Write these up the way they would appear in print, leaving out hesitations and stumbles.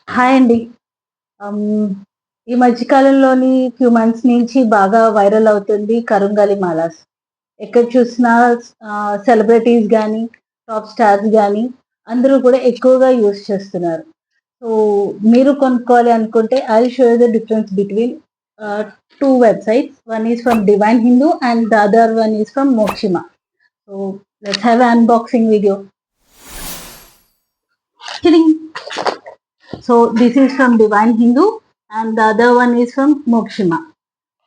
Hi అండి. హ్మ్. ఈ మధ్య కాలంలోని ఫ్యూ మంత్స్ నుంచి బాగా వైరల్ అవుతుంది కరుంగలి మాలాస్. ఎక్కడ చూసినా సెలబ్రిటీస్ గానీ, టాప్ స్టార్స్ గానీ అందరూ కూడా ఎక్కువగా యూజ్ చేస్తున్నారు. సో, మీరు కొనుక్కోవాలి అనుకుంటే I will show you the difference between ah, 2 websites. One is from divine Hindu and the other one is from Mokshima. So, let's have a unboxing video. Kidding. So this is from Divine Hindu and the other one is from Mokshima.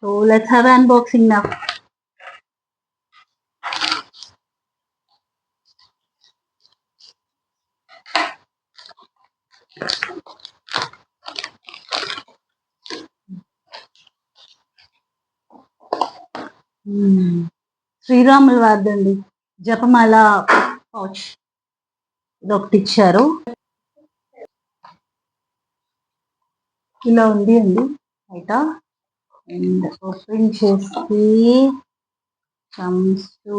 So let's have an unboxing now. శ్రీరాముల వారిదండి జపమాల pouch ఇది ఒకటి ఇచ్చారు. ఇలా ఉంది అండి బయట. And open చేసి comes to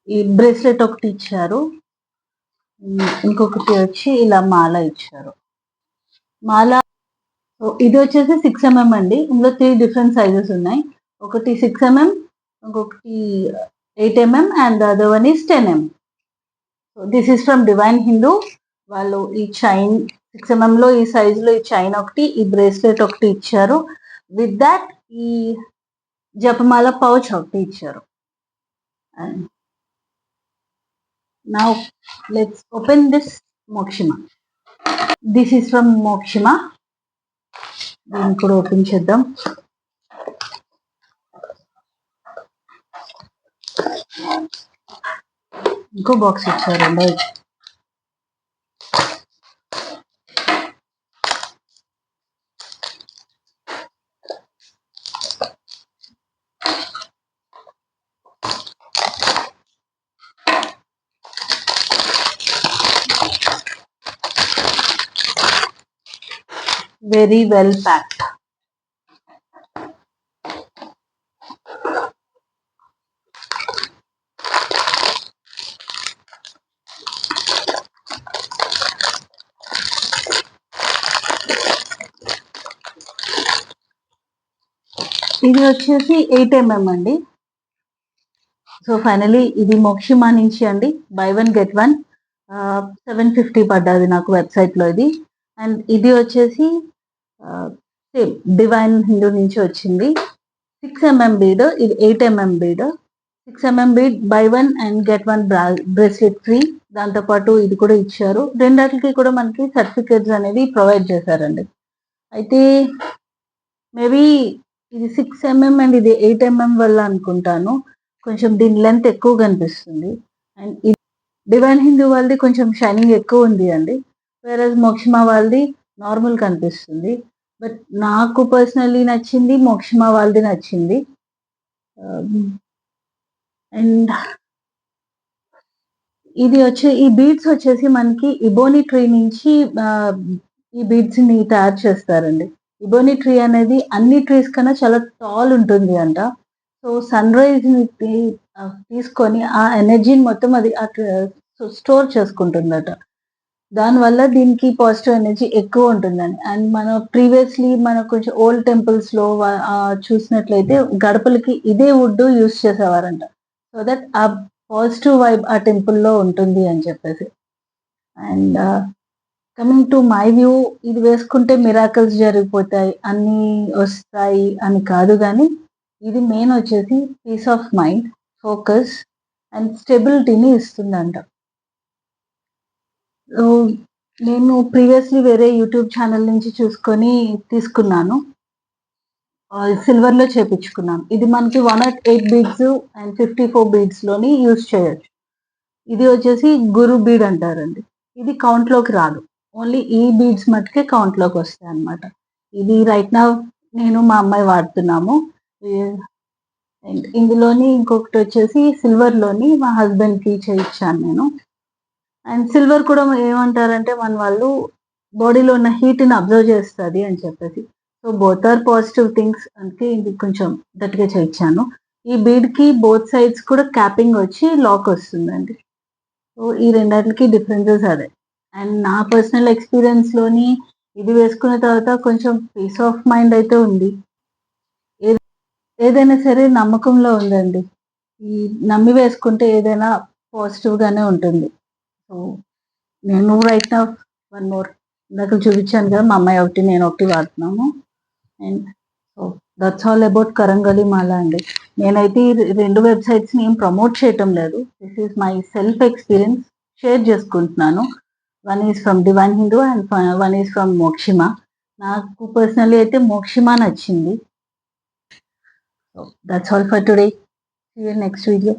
ఈ బ్రేస్లెట్ ఒకటి ఇచ్చారు. ఇంకొకటి వచ్చి ఇలా మాల ఇచ్చారు. మాల ఇది వచ్చేసి 6 mm అండి. ఇందులో 3 డిఫరెంట్ సైజెస్ ఉన్నాయి. ఒకటి 6 mm, ఇంకొకటి 8 mm and the other one is 10 mm. So this is from divine Hindu. వాళ్ళు ఈ చైన్ 6 mm లో ఈ సైజ్ లో ఈ చైన్ ఒకటి, ఈ బ్రేస్లెట్ ఒకటి ఇచ్చారు. విత్ దాట్ ఈ జపమాల పౌచ్ ఒకటి ఇచ్చారు. And now let's open this Mokshima. This is from Mokshima. దీన్ని కూడా ఓపెన్ చేద్దాం. ఇంకో బాక్స్ ఇచ్చారండి. Very well packed. ఇది వచ్చేసి 8 mm అండి. సో ఫైనలీ ఇది మోక్షిమా నుంచి అండి. బై 1 గెట్ 1 750 పడ్డది నాకు వెబ్సైట్లో ఇది. అండ్ ఇది వచ్చేసి సేమ్ డివైన్ హిందూ నుంచి వచ్చింది. 6 mm బీడ్, ఇది 8 mm bead. 6 mm bead by 1 and get 1 bracelet free. దాంతోపాటు ఇది కూడా ఇచ్చారు. రెండాటికి కూడా మనకి సర్టిఫికేట్స్ అనేది ప్రొవైడ్ చేశారండి. అయితే మేబీ ఇది 6 mm అండ్ ఇది 8 mm వల్ల అనుకుంటాను కొంచెం దీని లెంత్ ఎక్కువ కనిపిస్తుంది. అండ్ డివైన్ హిందూ వాళ్ళది కొంచెం షైనింగ్ ఎక్కువ ఉంది అండి. వేరస్ మోక్షిమా వాళ్ళది నార్మల్ కనిపిస్తుంది. బట్ నాకు పర్సనల్లీ నచ్చింది మోక్షిమా వాళ్ళది నచ్చింది. అండ్ ఇది వచ్చి ఈ బీడ్స్ వచ్చేసి మనకి ఇబోని ట్రీ నుంచి ఈ బీడ్స్ ని తయారు చేస్తారండి. ఇబోని ట్రీ అనేది అన్ని ట్రీస్ కన్నా చాలా టాల్ ఉంటుంది అంట. సో సన్ రైజ్ ని తీసుకొని ఆ ఎనర్జీని మొత్తం అది స్టోర్ చేసుకుంటుందట. దానివల్ల దీనికి పాజిటివ్ ఎనర్జీ ఎక్కువ ఉంటుందని. అండ్ మనం ప్రీవియస్లీ మనం కొంచెం ఓల్డ్ టెంపుల్స్ లో చూసినట్లయితే గడపలకి ఇదే వుడ్ యూస్ చేసేవారంట. సో దట్ ఆ పాజిటివ్ వైబ్ ఆ టెంపుల్లో ఉంటుంది అని చెప్పేసి. And coming to my view, ఇది వేసుకుంటే మిరాకల్స్ జరిగిపోతాయి, అన్నీ వస్తాయి అని కాదు కానీ ఇది మెయిన్ వచ్చేసి peace of mind, focus and స్టెబిలిటీని ఇస్తుందంట. నేను ప్రీవియస్లీ వేరే యూట్యూబ్ ఛానల్ నుంచి చూసుకొని తీసుకున్నాను. సిల్వర్లో చేపించుకున్నాను. ఇది మనకి 108 బీడ్స్ అండ్ 54 బీడ్స్లోని యూజ్ చేయొచ్చు. ఇది వచ్చేసి గురు బీడ్ అంటారండి. ఇది కౌంట్లోకి రాదు. ఓన్లీ ఈ బీడ్స్ మట్టుకే కౌంట్లోకి వస్తాయి అన్నమాట. ఇది రైట్ నౌ నేను మా అమ్మాయి వాడుతున్నాము. ఇందులోని ఇంకొకటి వచ్చేసి సిల్వర్లోని మా హస్బెండ్కి చేయించాను నేను. అండ్ సిల్వర్ కూడా ఏమంటారంటే మన వాళ్ళు బాడీలో ఉన్న హీట్ని అబ్జర్వ్ చేస్తుంది అని చెప్పేసి. So both are positive things. అందుకే ఇది కొంచెం గట్టిగా చేయించాను. ఈ బీడ్కి బోత్ సైడ్స్ కూడా క్యాపింగ్ వచ్చి లాక్ వస్తుందండి. సో ఈ రెండింటికి డిఫరెన్సెస్ అదే. అండ్ నా పర్సనల్ ఎక్స్పీరియన్స్‌లోని ఇది వేసుకున్న తర్వాత కొంచెం పీస్ ఆఫ్ మైండ్ అయితే ఉంది. ఏదైనా సరే నమ్మకంలో ఉందండి. ఈ నమ్మి వేసుకుంటే ఏదైనా పాజిటివ్‌గానే ఉంటుంది. సో, నేను రైట్ నౌ వన్ మోర్ ఇందాక చూపించాను కదా! మా అమ్మాయి ఒకటి, నేను ఒకటి వాడుతున్నాము. And so, that's all about కరంగలి మాల అండి. నేనైతే ఈ 2 వెబ్‌సైట్స్‌ని ఏం ప్రమోట్ చేయటం లేదు. This is my self experience share చేసుకుంటున్నాను. One is from divine Hindu and one is from Mokshima. నాకు పర్సనల్లీ అయితే మోక్షిమా నచ్చింది. So, that's all for today. See you next video.